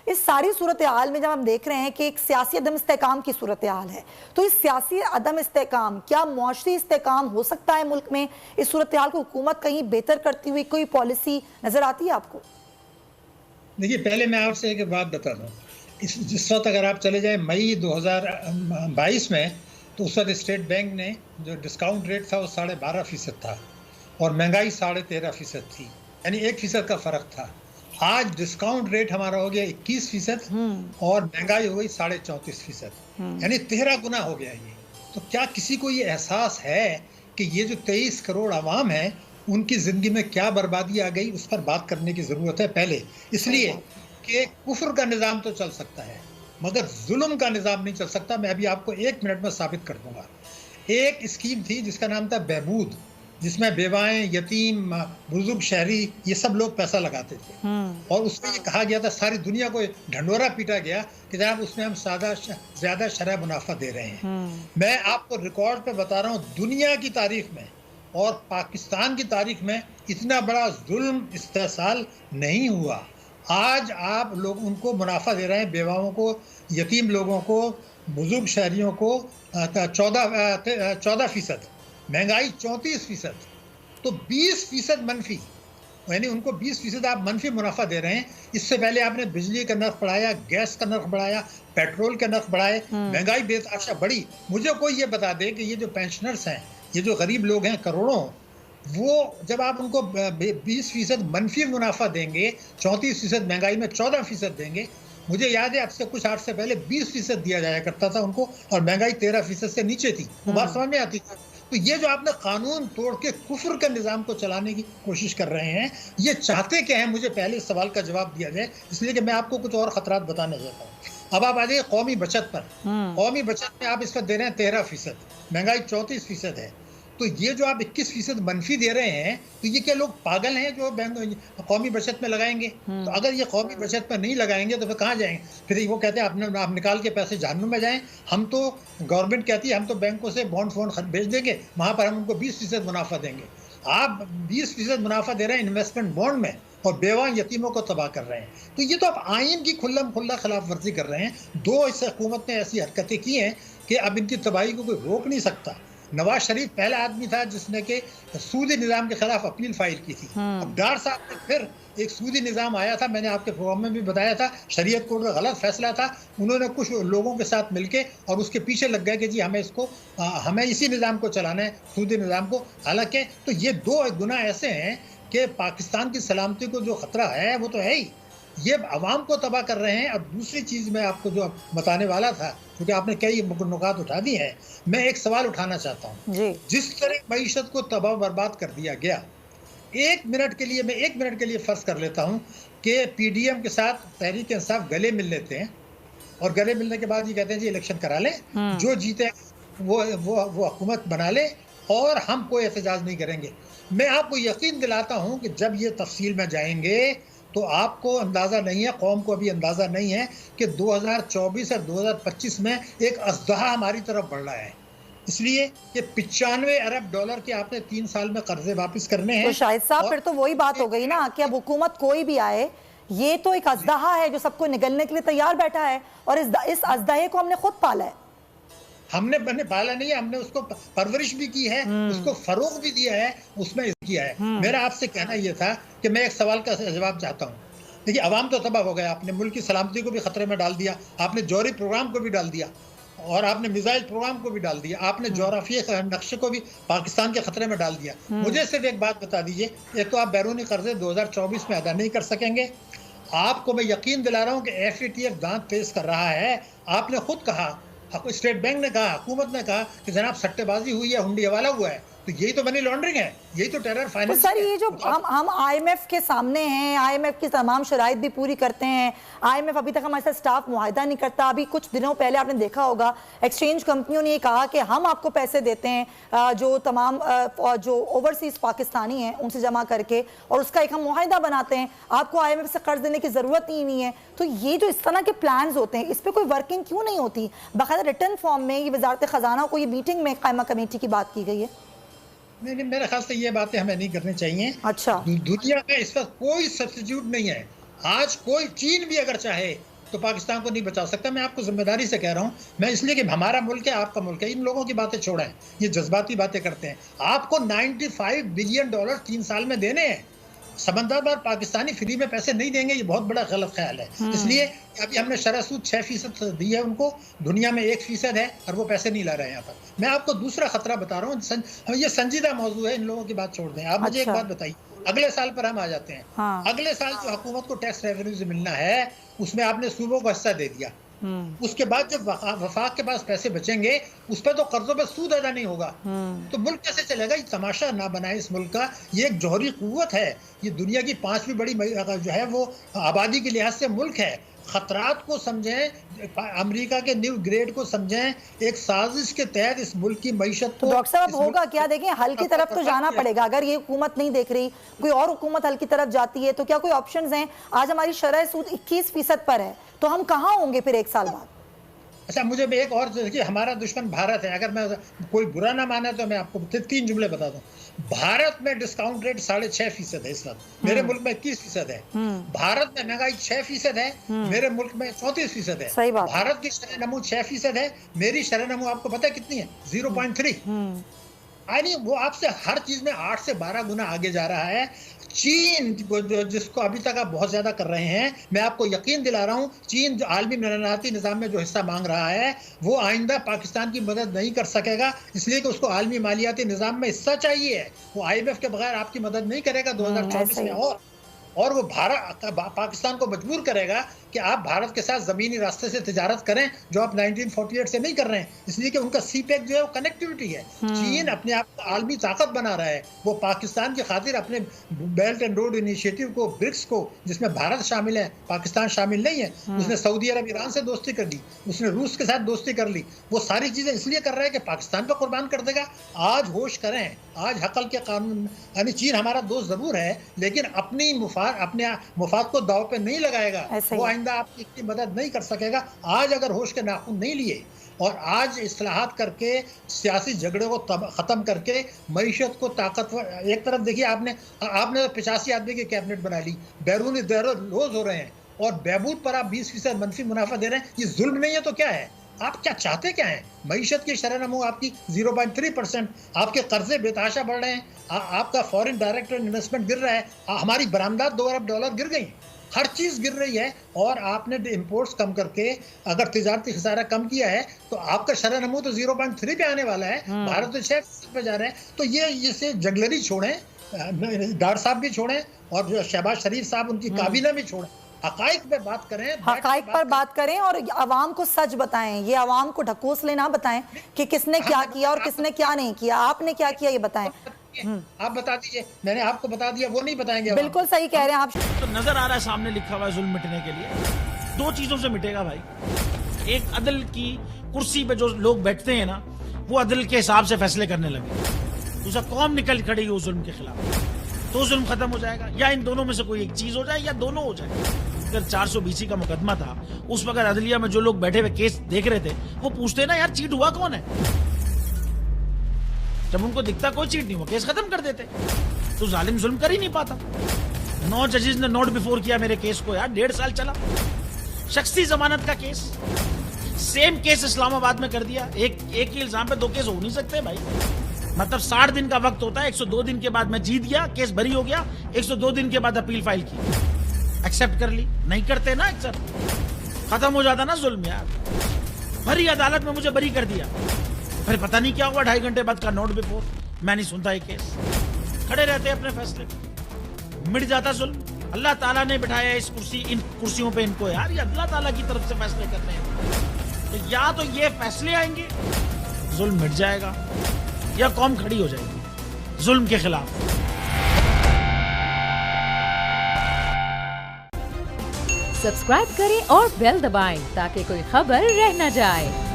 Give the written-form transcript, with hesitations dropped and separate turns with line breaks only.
इस सारी सूरत हाल में जब हम देख रहे हैं कि एक सियासी अदम इस्तेकाम की सूरत हाल है, तो इस सियासी अदम इस्तेकाम क्या मुआशरी इस्तेकाम हो सकता है मुल्क में? इस सूरत हाल को हुकूमत कहीं बेहतर करती हुई कोई पॉलिसी नजर आती है आपको?
देखिए, पहले मैं आपसे एक बात बता दूं, जिस वक्त अगर आप चले जाए मई 2022 में, तो उस वक्त स्टेट बैंक ने जो डिस्काउंट रेट था वो 12.5% था और महंगाई 13.5% थी, यानी 1% का फर्क था। आज डिस्काउंट रेट हमारा हो गया 21% और महंगाई हो गई 34.5%, यानी 13 गुना हो गया ये। तो क्या किसी को ये एहसास है कि ये जो 23 करोड़ आवाम है उनकी जिंदगी में क्या बर्बादी आ गई? उस पर बात करने की जरूरत है पहले, इसलिए कि कुफ्र का निज़ाम तो चल सकता है मगर जुल्म का निज़ाम नहीं चल सकता। मैं अभी आपको 1 मिनट में साबित कर दूंगा। एक स्कीम थी जिसका नाम था बहबूद, जिसमें बेवाएं, यतीम, बुजुर्ग, शहरी, ये सब लोग पैसा लगाते थे और उसमें ये कहा गया था, सारी दुनिया को ढंढोरा पीटा गया कि जनाब उसमें हम ज्यादा शरह मुनाफा दे रहे हैं। मैं आपको रिकॉर्ड पे बता रहा हूँ, दुनिया की तारीख में और पाकिस्तान की तारीख में इतना बड़ा जुल्म इस्तेसाल नहीं हुआ। आज आप लोग उनको मुनाफा दे रहे हैं, बेवाओं को, यतीम लोगों को, बुजुर्ग शहरियों को 14%, महंगाई 34%, तो 20% मनफी, यानी उनको 20% आप मनफी मुनाफा दे रहे हैं। इससे पहले आपने बिजली का नर्ख बढ़ाया, गैस का नर्ख बढ़ाया, पेट्रोल के नर्ख बढ़ाए, महंगाई बेतहाशा बढ़ी। मुझे कोई ये बता दे कि ये जो पेंशनर्स हैं, ये जो गरीब लोग हैं करोड़ों, वो जब आप उनको 20% मनफी मुनाफा देंगे, 34% महंगाई में 14% देंगे। मुझे याद है आपसे कुछ अर्से पहले 20% दिया जाया करता था उनको और महंगाई 13% से नीचे थी, वो बात समझ में आती थी। तो ये जो आपने कानून तोड़ के कुफ्र के निज़ाम को चलाने की कोशिश कर रहे हैं, ये चाहते क्या हैं? मुझे पहले इस सवाल का जवाब दिया जाए, इसलिए कि मैं आपको कुछ और खतरात बताने चाहता हूँ। अब आप आ जाइए कौमी बचत पर। कौमी बचत में आप इस पर दे रहे हैं 13%, महंगाई 34% है। तो ये जो आप 21% मनफी दे रहे हैं, तो ये क्या लोग पागल हैं जो बैंक कौमी बचत में लगाएंगे? तो अगर ये कौमी बचत में नहीं लगाएंगे तो फिर कहाँ जाएंगे? फिर वो कहते हैं आप निकाल के पैसे जहन्नुम में जाएं। हम तो, गवर्नमेंट कहती है हम तो बैंकों से बॉन्ड भेज देंगे, वहां पर हम उनको 20% मुनाफा देंगे। आप 20% मुनाफा दे रहे हैं इन्वेस्टमेंट बॉन्ड में और बेवा यतीमों को तबाह कर रहे हैं। तो ये तो आप आइन की खुल्लम खुल्ला खिलाफ वर्जी कर रहे हैं। दो इस हुकूमत ने ऐसी हरकतें की हैं कि अब इनकी तबाही को कोई रोक नहीं सकता। नवाज शरीफ पहला आदमी था जिसने के सूदी निज़ाम के खिलाफ अपील फाइल की थी। अब डार साहब ने फिर एक सूदी निज़ाम आया था, मैंने आपके प्रोग्राम में भी बताया था, शरीयत कोर्ट का गलत फैसला था। उन्होंने कुछ लोगों के साथ मिलके और उसके पीछे लग गए कि जी हमें इसी निज़ाम को चलाना है, सूदी निज़ाम को। हालांकि तो ये दो गुना ऐसे हैं कि पाकिस्तान की सलामती को जो खतरा है वो तो है ही, ये आवाम को तबाह कर रहे हैं। और दूसरी चीज़ मैं आपको जो बताने वाला था, क्योंकि आपने कई नुकात उठा दी हैं, मैं एक सवाल उठाना चाहता हूँ। जिस तरह मईशत को तबाह बर्बाद कर दिया गया, मैं 1 मिनट के लिए फर्ज कर लेता हूँ कि PDM के साथ तहरीक इंसाफ गले मिल लेते हैं और गले मिलने के बाद ये कहते हैं जी इलेक्शन करा लें, जो जीते वो हुकूमत बना ले और हम कोई एहतजाज नहीं करेंगे। मैं आपको यकीन दिलाता हूँ कि जब ये तफसील में जाएंगे तो आपको अंदाज़ा नहीं है, कौम को अभी अंदाज़ा नहीं है कि 2024 और 2025 में एक अज़दहा हमारी तरफ बढ़ रहा है, इसलिए कि 95 अरब डॉलर के आपने 3 साल में कर्जे वापस करने हैं।
तो शाहिद साहब फिर तो वही बात हो गई ना कि अब हुकूमत कोई भी आए, ये तो एक अज़दहा है जो सबको निगलने के लिए तैयार बैठा है और इस अज़दहे को हमने खुद पाला है।
हमने पाला नहीं है, हमने उसको परवरिश भी की है, उसको फरोग भी दिया है, उसमें किया है। मेरा आपसे कहना यह था कि मैं एक सवाल का जवाब चाहता हूँ। देखिए, अवाम तो तबाह हो गया, आपने मुल्क की सलामती को भी खतरे में डाल दिया, आपने जौहरी प्रोग्राम को भी डाल दिया और आपने मिसाइल प्रोग्राम को भी डाल दिया, आपने जोग्राफिया नक्शे को भी पाकिस्तान के खतरे में डाल दिया। मुझे सिर्फ एक बात बता दीजिए, एक तो आप बैरूनी कर्जे 2024 में अदा नहीं कर सकेंगे। आपको मैं यकीन दिला रहा हूँ कि FATF दांत तेज कर रहा है। आपने खुद कहा, स्टेट बैंक ने कहा, हुकूमत ने कहा कि जनाब सट्टेबाजी हुई है, हुंडी हवाला हुआ है, तो यही तो मनी लॉन्ड्रिंग है, यही तो टेरर फाइनेंस
है। सर ये जो हम IMF के सामने हैं, IMF की तमाम शराइत भी पूरी करते हैं, IMF अभी तक हमारे साथ स्टाफ मुआहिदा नहीं करता। अभी कुछ दिनों पहले आपने देखा होगा एक्सचेंज कंपनियों ने ये कहा कि हम आपको पैसे देते हैं, जो तमाम जो ओवरसीज पाकिस्तानी हैं उनसे जमा करके, और उसका एक हम मुआहिदा बनाते हैं, आपको IMF से कर्ज देने की जरूरत ही नहीं है। तो ये जो इस तरह के प्लान होते हैं, इस पर कोई वर्किंग क्यों नहीं होती? बाकायदा रिटर्न फॉर्म में ये वजारत खजाना को ये मीटिंग में कायमा कमेटी की बात की गई है।
नहीं, मेरे ख्याल से ये बातें हमें नहीं करनी चाहिए।
अच्छा,
दुनिया का इस वक्त कोई सब्स्टिट्यूट नहीं है। आज कोई चीन भी अगर चाहे तो पाकिस्तान को नहीं बचा सकता। मैं आपको जिम्मेदारी से कह रहा हूं, मैं इसलिए कि हमारा मुल्क है, आपका मुल्क है। इन लोगों की बातें छोड़ें, ये जज्बाती बातें करते हैं। आपको 95 बिलियन डॉलर 3 साल में देने हैं। समझदार पाकिस्तानी फ्री में पैसे नहीं देंगे, ये बहुत बड़ा गलत ख्याल है। इसलिए अभी हमने शरह सूद 6% दी है उनको, दुनिया में 1% है और वो पैसे नहीं ला रहे हैं यहाँ पर। मैं आपको दूसरा खतरा बता रहा हूँ, ये संजीदा मौजू है, इन लोगों की बात छोड़ दें। आप मुझे एक बात बताइए, अगले साल पर हम आ जाते हैं।
हाँ।
अगले साल जो हुकूमत को टैक्स रेवेन्यू से मिलना है, उसमें आपने सूबों को हिस्सा दे दिया। उसके बाद जब वफाक के पास पैसे बचेंगे, उस पर तो कर्जों पे सूद अदा नहीं होगा, तो मुल्क कैसे चलेगा? ये तमाशा ना बनाए इस मुल्क का। ये एक जौहरी कुव्वत है, ये दुनिया की 5वीं बड़ी जो है वो आबादी के लिहाज से मुल्क है। खतरात को समझें, अमेरिका के न्यू ग्रेड को समझें, एक साजिश के तहत इस मुल्क की मईशत को।
तो डॉक्टर साहब होगा क्या? देखें, हल की तरफ तो जाना पड़ेगा। अगर ये हुकूमत नहीं देख रही, कोई और हुकूमत हल की तरफ जाती है, तो क्या कोई ऑप्शंस हैं? आज हमारी शरह सूद 21% पर है, तो हम कहाँ होंगे फिर 1 साल बाद?
अच्छा, मुझे एक और देखिए, हमारा दुश्मन भारत है। अगर मैं कोई बुरा ना माने तो मैं आपको 3 जुमले बता दूं। भारत में डिस्काउंट रेट 6.5% है इस वक्त, मेरे मुल्क में 21% है। भारत में महंगाई 6% है, मेरे मुल्क में 34% है।
सही बात।
भारत की शरह नमू 6% है, मेरी शरह नमू आपको पता है कितनी है? 0.3। यानी वो आपसे हर चीज में 8 से 12 गुना आगे जा रहा है। चीन जिसको अभी तक आप बहुत ज्यादा कर रहे हैं, मैं आपको यकीन दिला रहा हूं, चीन जो आलमी मालियाती निजाम में जो हिस्सा मांग रहा है, वो आइंदा पाकिस्तान की मदद नहीं कर सकेगा, इसलिए कि उसको आलमी मालियाती निजाम में हिस्सा चाहिए है। वो IMF के बगैर आपकी मदद नहीं करेगा 2024 में। और वो पाकिस्तान को मजबूर करेगा कि आप भारत के साथ जमीनी रास्ते से तिजारत करें, जो आप 1948 से नहीं कर रहे हैं, इसलिए कि उनका सीपेक जो है वो कनेक्टिविटी है। चीन अपने आप को आलमी ताकत बना रहा है, वो पाकिस्तान की खातिर अपने बेल्ट एंड रोड इनिशिएटिव को, ब्रिक्स को, जिसमें भारत शामिल है, पाकिस्तान शामिल नहीं है, उसने सऊदी अरब ईरान से दोस्ती कर ली, उसने रूस के साथ दोस्ती कर ली। वो सारी चीजें इसलिए कर रहा है कि पाकिस्तान पर कुर्बान कर देगा। आज होश करें, आज हकल के कानून, यानी चीन हमारा दोस्त जरूर है, लेकिन अपने मुफाद को दाव पे नहीं लगाएगा, वो आइंदा आपकी मदद नहीं कर सकेगा। आज अगर होश के नाखून नहीं लिए और आज इस्लाहात करके, सियासी झगड़े को खत्म करके, मईशत को ताकतवर, एक तरफ देखिए आपने 85 आदमी की कैबिनेट बना ली, बैरूनी रोज हो रहे हैं, और बहबूद पर आप 20% मनफी मुनाफा दे रहे हैं। ये जुल्म नहीं है तो क्या है? आप क्या चाहते क्या हैं? मईशत की शरह नमू आपकी 0.3%, आपके कर्जे बेतहाशा बढ़ रहे हैं, आपका फॉरेन डायरेक्ट इन्वेस्टमेंट गिर रहा है, हमारी बरामदात $2 अरब डॉलर गिर गई, हर चीज गिर रही है। और आपने इंपोर्ट्स कम करके अगर तिजारती खसारा कम किया है, तो आपका शरह नमू तो 0.3 पे आने वाला है, भारत तो 6% पे जा रहे हैं। तो ये इसे जगलरी छोड़ें, डार साहब भी छोड़ें, और जो शहबाज शरीफ साहब उनकी काबीना भी छोड़ें, हकाइक पे बात करें,
हकाइक पर बात करें, और आवाम को सच बताएं। ये आवाम को ढकोसले ना बताएं कि किसने क्या किया और किसने क्या नहीं किया। आपने क्या किया ये बताएं।
आप बता दीजिए, मैंने आपको बता दिया, वो नहीं बताएंगे।
बिल्कुल सही कह रहे हैं आप।
तो नजर आ रहा है सामने लिखा हुआ है, जुल्म मिटने के लिए 2 चीजों से मिटेगा भाई। एक, अदल की कुर्सी पे जो लोग बैठते हैं ना, वो अदल के हिसाब से फैसले करने लगे। दूसरा, कौम निकल खड़ेगी उस जुल्म के खिलाफ, तो जुल्म खत्म हो जाएगा। या इन दोनों में से कोई एक चीज हो जाए, या दोनों हो जाए। अगर 420 का मुकदमा था, उस वक्त अदलिया में जो लोग बैठे हुए केस देख रहे थे, वो पूछते ना, यार चीट हुआ कौन है? जब उनको दिखता कोई चीट नहीं हुआ, केस खत्म कर देते। तो जालिम जुल्म कर ही नहीं पाता। 9 जजेस ने नोट बिफोर किया मेरे केस को, यार 1.5 साल चला। शख्सी जमानत का केस, सेम केस इस्लामाबाद में कर दिया। एक ही इल्जाम पे 2 केस हो नहीं सकते भाई। मतलब 60 दिन का वक्त होता है, 102 दिन के बाद मैं जीत गया, केस बरी हो गया, 102 दिन के बाद अपील फाइल की, एक्सेप्ट कर ली। नहीं करते ना एक्सेप्ट, खत्म हो जाता ना जुल्म यार। भरी अदालत में मुझे बरी कर दिया, फिर पता नहीं क्या हुआ, 2.5 घंटे बाद का नोट बिफोर, मैं नहीं सुनता ये केस। खड़े रहते अपने फैसले, मिट जाता जुल्म। अल्लाह ताला ने बिठाया इन कुर्सियों पे इनको यार, ये अल्लाह ताला की तरफ से फैसले करने हैं। तो या तो ये फैसले आएंगे, जुल्म मिट जाएगा, या कौम खड़ी हो जाएगी जुल्म के खिलाफ।
सब्सक्राइब करें और बेल दबाएं ताकि कोई खबर रह न जाए।